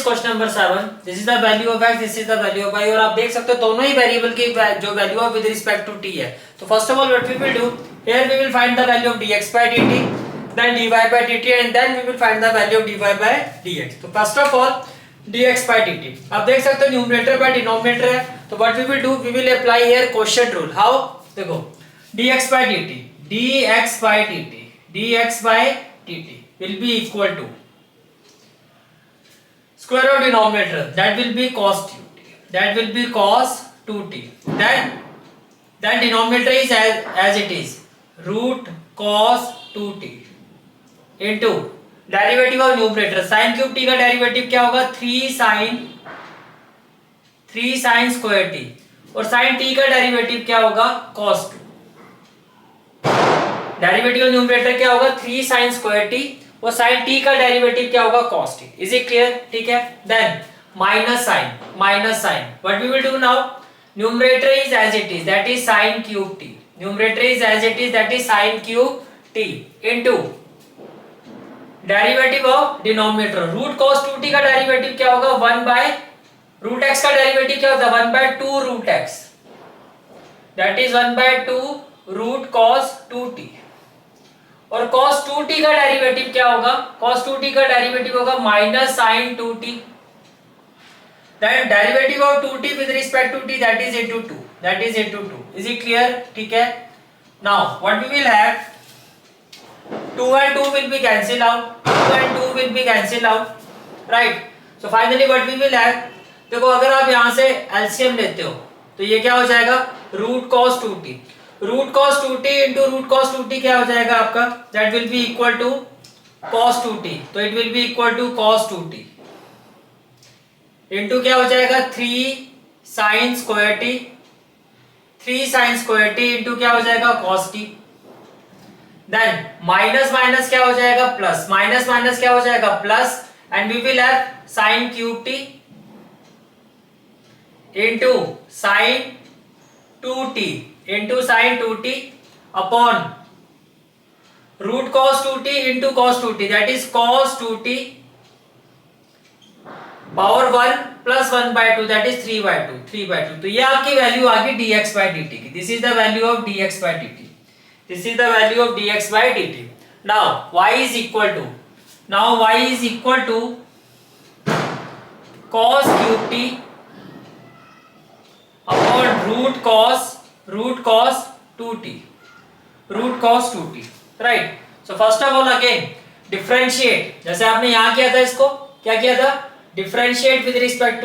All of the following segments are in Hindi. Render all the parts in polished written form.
Question number 7 this is the value of x this is the value of y और आप देख सकते हो दोनों ही वेरिएबल की जो वैल्यू है विद रिस्पेक्ट टू t है। तो first of all what we will do here we will find the value of dx by dt then dy by dt and then we will find the value of dy by dx। तो first of all dx by dt आप देख सकते हो न्यूमरेटर बाय डिनोमिनेटर है। तो what we will do we will apply here quotient rule. How देखो dx by dt will be equal to square of denominator that will be cos 2t then denominator is as it is root cos 2t into derivative of numerator sin cube t का डेरिवेटिव क्या होगा 3 sin स्क्वायर t और sin t का डेरिवेटिव क्या होगा cos 2। डेरिवेटिव ऑफ न्यूमरेटर क्या होगा 3 sin स्क्वायर t और sin t का डेरिवेटिव क्या होगा cos t। Is it clear? ठीक है। Then minus sine what we will do now numerator is as it is that is sin cube t numerator is as it is that is sin cube t into derivative of denominator root cos 2t का डेरिवेटिव क्या होगा 1 बाय रूट x का डेरिवेटिव क्या होता है 1 by 2 root x that is 1 by 2 root cos 2t और cos 2t का डेरिवेटिव क्या होगा cos 2t का डेरिवेटिव होगा minus sin 2t then derivative of 2t with respect to t that is into 2 is it clear? ठीक है। now what we will have 2 and 2 will be cancel out right so finally what we will have देखो अगर आप यहां से एलसीएम लेते हो तो ये क्या हो जाएगा root cos 2t into root cos 2t क्या हो जाएगा आपका that will be equal to cos 2t तो it will be equal to cos 2t into क्या हो जाएगा 3 sin square t into क्या हो जाएगा cos t then माइनस क्या हो जाएगा प्लस माइनस क्या हो जाएगा plus and we will have sin cube t into sin 2t upon root cos 2t into cos 2t that is cos 2t power 1 plus 1 by 2 that is 3 by 2 तो ये आपकी वैल्यू आ गई dx by dt की। This is the value of dx by dt now y is equal to cos cube t upon root cos 2t right so first of all again differentiate जैसे आपने यहां किया था इसको क्या किया था differentiate with respect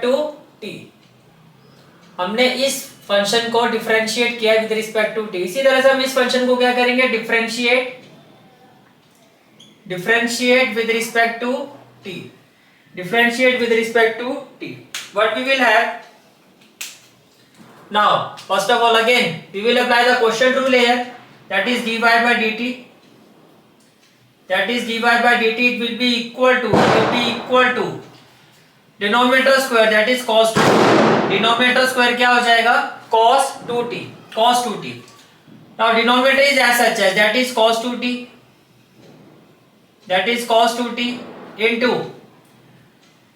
to t हमने इस फंक्शन को डिफरेंशिएट किया विद रिस्पेक्ट टू t इसी तरह से हम इस फंक्शन को क्या करेंगे differentiate with respect to t what we will have now first of all again we will apply the quotient rule here that is dy by dt it will be equal to denominator square that is cos 2t denominator square क्या हो जाएगा cos 2t now denominator is as such as that is cos 2t into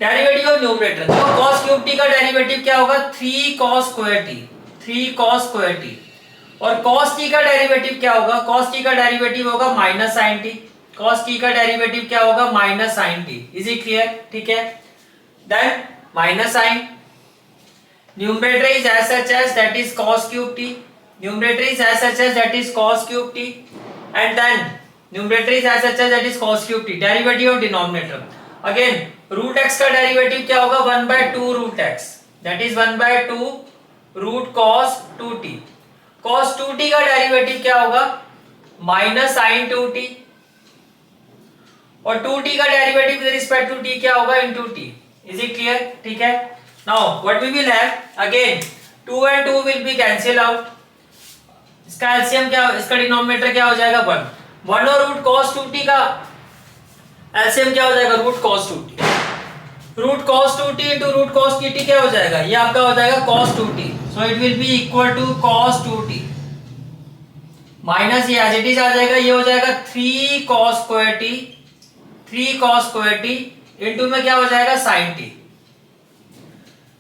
derivative of numerator तो cos क्यूब t का डेरिवेटिव क्या होगा 3 cos square t और cos t का डेरिवेटिव क्या होगा cos t का डेरिवेटिव होगा minus sin t cos t का डेरिवेटिव क्या होगा minus sin t is it clear? ठीक है। Then minus sin numerator is as such as that is cos cube t and then numerator is as such as that is cos cube t derivative of denominator again root x का डेरिवेटिव क्या होगा 1 by 2 root x that is 1 by 2 root cos 2t का डेरिवेटिव क्या होगा माइनस sin 2t और 2t का derivative with respect to t क्या होगा into t is it clear? ठीक है। now what we will have again 2 and 2 will be cancel out इसका एलसीएम क्या इसका डिनोमिनेटर क्या हो जाएगा 1 और रूट cos 2t का एलसीएम क्या हो जाएगा root cos 2t into root cos dt क्या हो जाएगा ये आपका हो जाएगा cos 2t so it will be equal to cos 2t minus ये एज इट इज आ जाएगा, ये हो जाएगा 3 cos square T 3 cos square T into में क्या हो जाएगा साइन टी,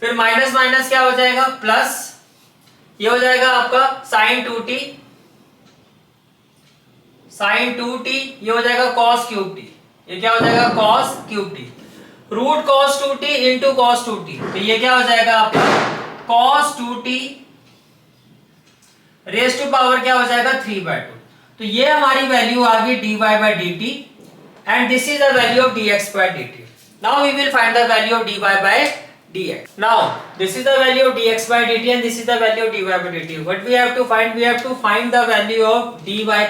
फिर माइनस माइनस क्या हो जाएगा प्लस, ये हो जाएगा आपका साइन 2t, साइन 2t, ये हो जाएगा cos क्यूब टी, ये क्या हो जाएगा cos cube t, root cos 2t into cos 2t, तो ये क्या हो जाएगा आपका cos 2t raise to power क्या हो जाएगा 3/2। तो ये हमारी वैल्यू आ गई dy by dt and this is the value of dx by dt. Now we will find the value of dy by dx. Now this is the value of dx by dt and this is the value of dy by dt. What we have to find? We have to find the value of dy by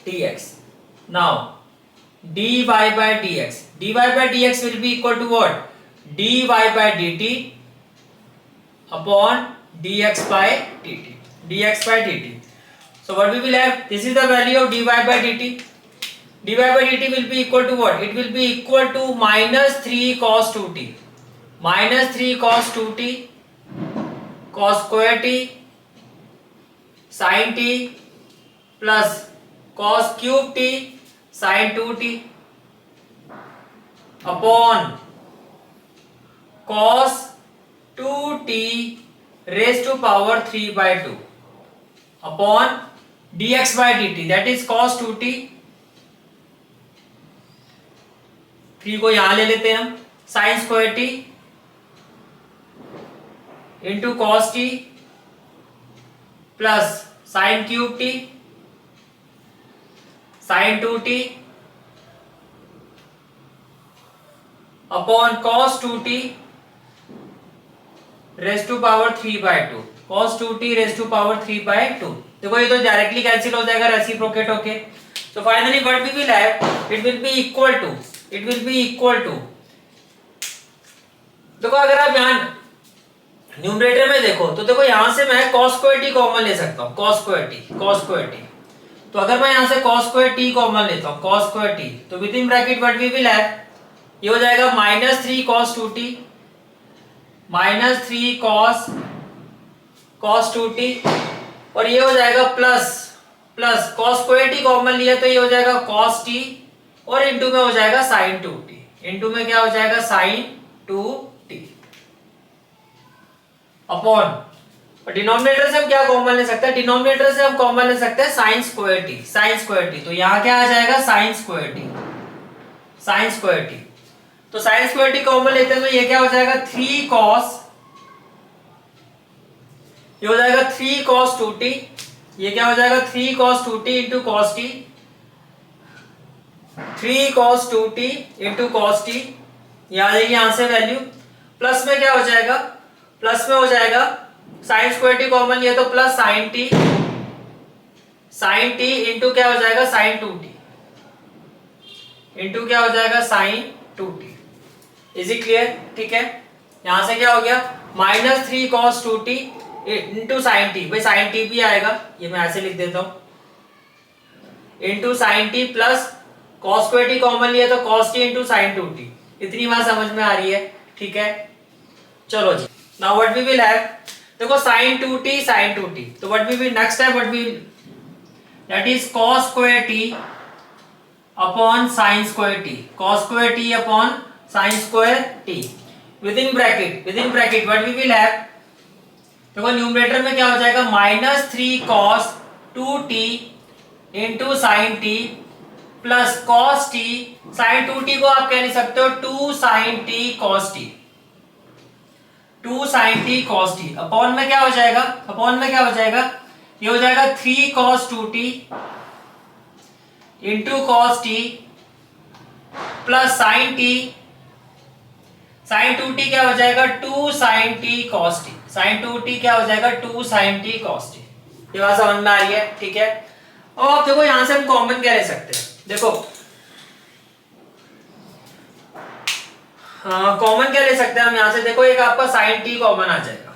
dx. Now dy by dx. dy by dx will be equal to what? dy by dt upon dx by dt. dx by dt. So what we will have? This is the value of dy by dt. dy by dt will be equal to what? It will be equal to minus 3 cos 2t. Minus 3 cos 2t cos square t sin t plus cos cube t sin 2t upon cos 2t raised to power 3/2 upon dx by dt, that is cos 2t, 3 को यहां ले लेते हैं हम, sin square t into cos t plus sin cube t sin 2t upon cos 2t raise to power 3/2, cos 2t raise to power 3/2। देखो ये तो डायरेक्टली कैंसिल हो जाएगा रेसिप्रोकेट होके। So finally what we will have? It will be equal to देखो अगर आप यहाँ न्यूमरेटर में देखो तो देखो यहां से मैं cos स्क्वायर t कॉमन ले सकता हूँ, cos स्क्वायर t। तो अगर मैं यहां से cos स्क्वायर t कॉमन लेता हूँ, cos स्क्वायर t, तो within bracket what we will have, ये हो जाएगा minus 3 cos 2t minus 3 cos 2t और ये हो जाएगा plus cos square t common लिया तो ये हो जाएगा cos t और इंटू में हो जाएगा sin 2t, इंटू में क्या हो जाएगा sin 2t अपॉन, और डिनोमिनेटर से हम क्या कॉमन ले सकते हैं? डिनोमिनेटर से हम कॉमन ले सकते हैं sin स्क्वायर t, तो यहाँ क्या आ जाएगा sin स्क्वायर t, तो sin स्क्वायर t कॉमन लेते हैं तो ये क्या हो जाएगा 3 cos, ये हो जाएगा 3 cos 2t, ये क्या हो जाएगा 3 cos 2t into cos t, 3 cos 2t into cos t, ये आ जाएगी यहां से वैल्यू, प्लस में क्या हो जाएगा, प्लस में हो जाएगा sin स्क्वायर t कॉमन लिया तो प्लस sin t इंटू क्या हो जाएगा sin 2t, इंटू क्या हो जाएगा sin 2t। Is it clear? ठीक है, यहां से क्या हो गया minus 3 cos 2t into sine T, भाई साइन टी भी आएगा, ये मैं ऐसे लिख देता हूं, into sine t plus cos square T common लिया तो cos t into sine 2t। इतनी बात समझ में आ रही है? ठीक है, चलो जी। Now what we will have, देखो sin 2t, तो what we will next time what we will, that is cos square t upon sin square t, cos square t upon sin square t within bracket what we will have, देखो न्यूमरेटर में क्या हो जाएगा minus 3 cos 2t into sine t plus cos t, sin 2t को आप कह नहीं सकते हो 2 sin t cos t, 2 sin t cos t upon में क्या हो जाएगा, ये हो जाएगा 3 cos 2t into cos t plus sin t, sin 2t क्या हो जाएगा 2 sin t cos t, sin 2t क्या हो जाएगा 2 sin t cos t। ये बात समझ में आ रही है? ठीक है, और आप देखो यहां से हम कॉमन क्या ले सकते हैं, देखो कॉमन क्या ले सकते हैं हम यहां से, देखो एक आपका sin t कॉमन आ जाएगा,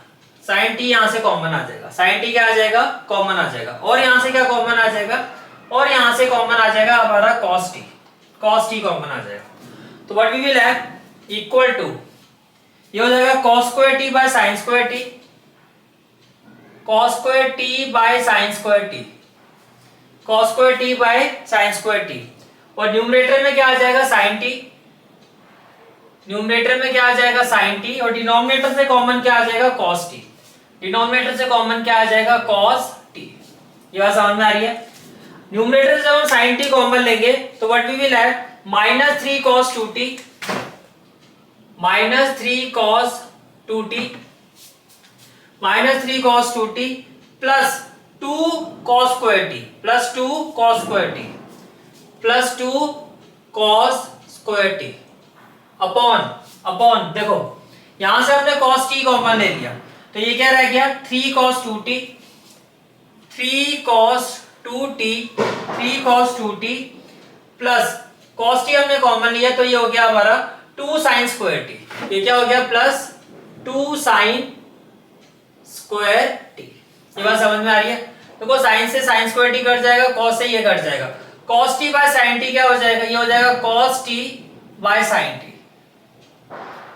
sin t यहां से कॉमन आ जाएगा, sin t क्या आ जाएगा कॉमन आ जाएगा, और यहां से क्या कॉमन आ जाएगा, और यहां से कॉमन आ जाएगा हमारा cos t कॉमन आ जाएगा। तो what we will have equal to, ये हो जाएगा cos square t by sin square t, cos square t by sin square t, cos square t by sin square t, और न्यूमरेटर में क्या आ जाएगा sin t, न्यूमरेटर में क्या आ जाएगा sin t, और डिनोमिनेटर से कॉमन क्या आ जाएगा cos t, डिनोमिनेटर से कॉमन क्या आ जाएगा cos t। ये बात समझ में आ रही है। न्यूमरेटर से जब हम sin t कॉमन लेंगे तो what we will have -3 cos 2t, -3 cos 2t, -3 cos 2t plus 2 cos square t, plus 2 cos square t, plus 2 cos square t upon देखो यहां से हमने cos t कॉमन ले लिया तो ये क्या रह गया 3 cos 2t, 3 cos 2t, 3 cos 2t plus cos t हमने कॉमन लिया तो ये हो गया हमारा 2 sin square t, ये क्या हो गया प्लस 2 sin square t। ये बात समझ में आ रही है। देखो sin से sin square t कट जाएगा, cos से ये कट जाएगा, cos t by sin t क्या हो जाएगा, ये हो जाएगा cos t by sin t।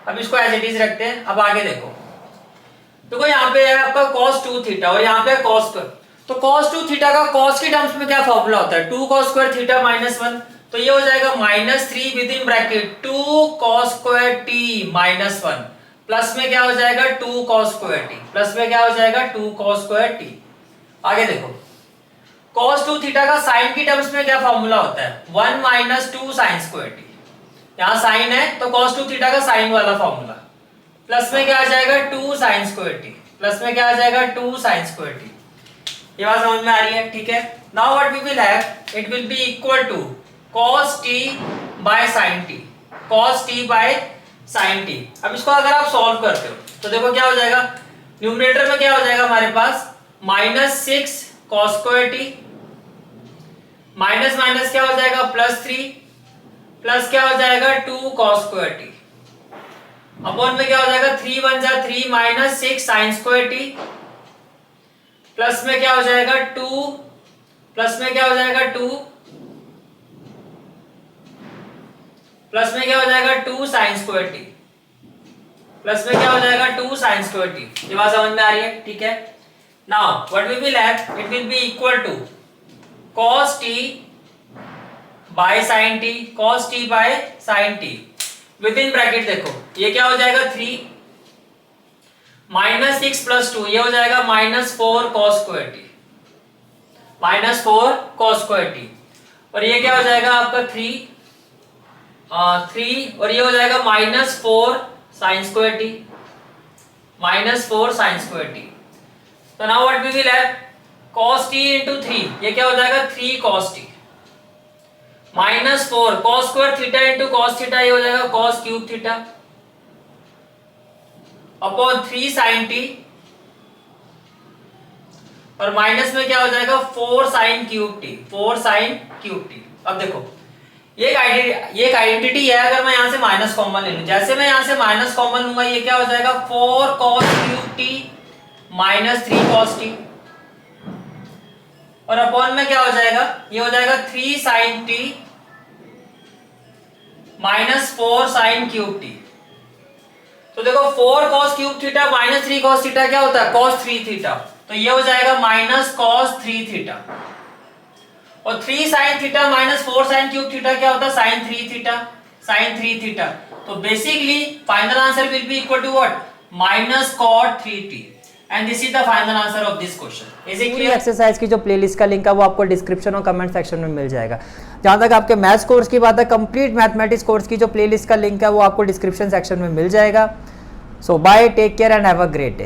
अब इसको एज इट इज रखते हैं। अब आगे देखो यहाँ पे है आपका cos 2 थीटा और यहाँ पे है cos स्क्वायर, तो cos 2 थीटा का cos के टर्म्स में क्या फॉर्मूला होता है 2 cos स्क्वायर थीटा -1, तो ये हो जाएगा -3 with in bracket 2 cos square t -1 plus में क्या हो जाएगा 2 cos स्क्वायर t, प्लस में क्या हो जाएगा 2 cos स्क्वायर t। आगे देखो cos 2 थीटा का sin की टर्म्स में क्या फॉर्मूला होता है 1 - 2 sin स्क्वायर t, यहाँ sin है तो cos 2 थीटा का sin वाला फॉर्मूला, प्लस में क्या आ जाएगा 2 sin स्क्वायर t, प्लस में क्या आ जाएगा 2 sin स्क्वायर t। ये बात समझ में आ रही है, ठीक है। Now what we will have, it will be equal to cos t by sin t, cos t by sin t। अब इसको अगर आप सॉल्व करते हो तो देखो क्या हो जाएगा, न्यूमरेटर में क्या हो जाएगा हमारे पास -6 cos square t, minus minus क्या हो जाएगा +3, प्लस क्या हो जाएगा 2 cos स्क्वायर t, अपॉन में क्या हो जाएगा 3 × 1 = 3 - 6 sin स्क्वायर t, प्लस में क्या हो जाएगा 2, प्लस में क्या हो जाएगा 2, प्लस में क्या हो जाएगा 2 sin स्क्वायर t, प्लस में क्या हो जाएगा 2 sin स्क्वायर t। ये बात समझ में आ रही है, ठीक है। Now what we will have, it will be equal to cos t by sin t, cos t by sin t within bracket देखो ये क्या हो जाएगा 3 -6 + 2, ये हो जाएगा -4 cos square t, -4 cos square t, और ये क्या हो जाएगा आपका 3 और ये हो जाएगा -4 sin square t, -4 sin square t। तो now what we will have cos t × 3, ये क्या हो जाएगा 3 cos t, -4 cos square theta × cos theta, ये हो जाएगा cos cube theta upon 3 sin t, और माइनस में क्या हो जाएगा 4 sin cube t, 4 sin cube t। अब देखो ये एक आइडेंटिटी है, अगर मैं यहां से माइनस कॉमन ले लूं, जैसे मैं यहां से माइनस कॉमन लूंगा ये क्या हो जाएगा 4 cos cube t -3 cos t, और अपॉन में क्या हो जाएगा ये हो जाएगा 3 sin t -4 sin cube t। तो देखो 4 cos cube theta -3 cos theta क्या होता है cos 3 थीटा, तो ये हो जाएगा -cos 3 थीटा, और 3 sin theta -4 sin cube theta क्या होता है sin 3 थीटा, sin 3 थीटा। तो basically final answer will be equal to what -cot 3t, and this is the final answer of this question. Is it clear? Exercise की जो प्लेलिस्ट का लिंक है वो आपको डिस्क्रिप्शन और कमेंट सेक्शन में मिल जाएगा। जहां तक आपके मैथ्स कोर्स की बात है, कंप्लीट मैथमेटिक्स कोर्स की जो प्लेलिस्ट का लिंक है वो आपको डिस्क्रिप्शन सेक्शन में मिल जाएगा। So bye, take care and have a great day.